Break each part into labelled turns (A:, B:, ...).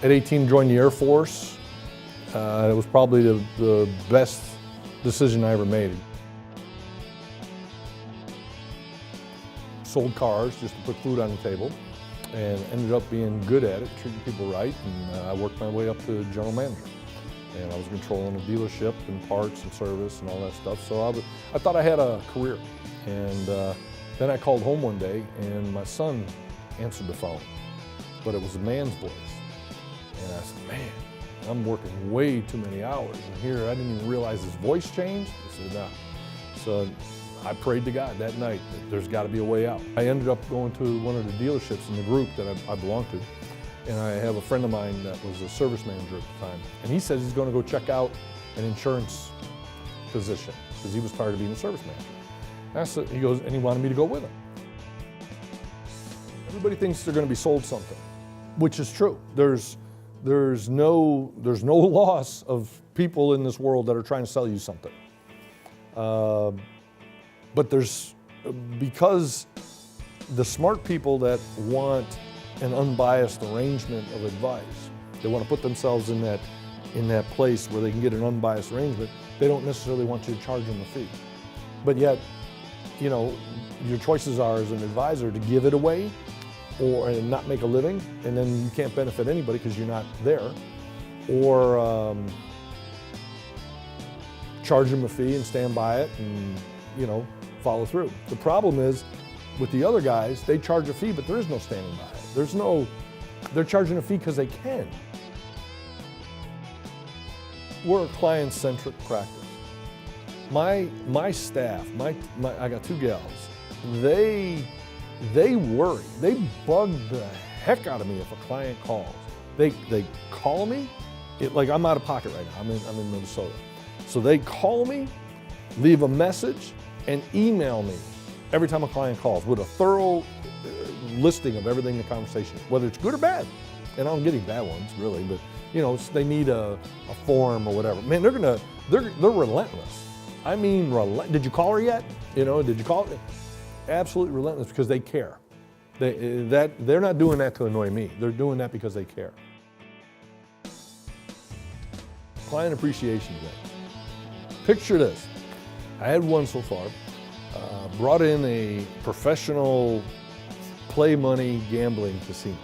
A: At 18, joined the Air Force. It was probably the best decision I ever made. Sold cars just to put food on the table, and ended up being good at it, treating people right, and I worked my way up to general manager. And I was controlling a dealership and parts and service and all that stuff, so I thought I had a career. And then I called home one day, and my son answered the phone, but it was a man's voice. And I said, man, I'm working way too many hours, and here I didn't even realize his voice changed. I said, nah. So I prayed to God that night that there's got to be a way out. I ended up going to one of the dealerships in the group that I belonged to, and I have a friend of mine that was a service manager at the time, and he says he's going to go check out an insurance position because he was tired of being a service manager. And I said, he goes, and he wanted me to go with him. Everybody thinks they're going to be sold something, which is true. There's no loss of people in this world that are trying to sell you something. But because the smart people that want an unbiased arrangement of advice, they want to put themselves in that place where they can get an unbiased arrangement, they don't necessarily want you to charge them a fee. But yet, you know, your choices are as an advisor to give it away or not make a living, and then you can't benefit anybody because you're not there, or charge them a fee and stand by it and, you know, follow through. The problem is with the other guys, they charge a fee, but there is no standing by it. They're charging a fee because they can. We're a client-centric practice. My staff, I got two gals, they worry. They bug the heck out of me if a client calls. They call me, like I'm out of pocket right now, I'm in Minnesota. So they call me, leave a message, and email me every time a client calls with a thorough listing of everything in the conversation, whether it's good or bad. And I don't get any bad ones really, but you know, they need a form or whatever. Man, they're relentless. I mean, did you call her yet? You know, did you call her? Absolutely relentless because they care. They're not doing that to annoy me. They're doing that because they care. Client appreciation day. Picture this. I had one so far. Brought in a professional play money gambling casino.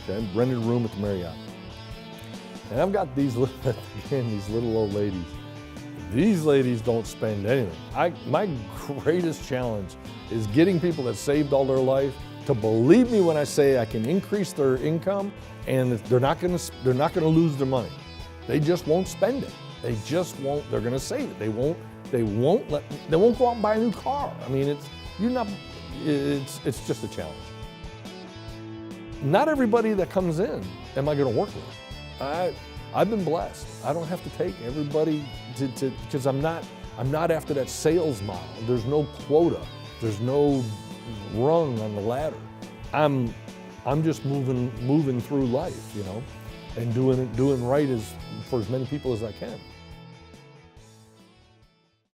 A: Okay, rented a room at the Marriott. And I've got these little old ladies. These ladies don't spend anything. My greatest challenge is getting people that saved all their life to believe me when I say I can increase their income, and they're not going to lose their money. They just won't spend it. They just won't. They're going to save it. They won't go out and buy a new car. I mean, it's just a challenge. Not everybody that comes in am I going to work with. I've been blessed. I don't have to take everybody because I'm not after that sales model. There's no quota. There's no rung on the ladder. I'm just moving through life, you know, and doing right for as many people as I can.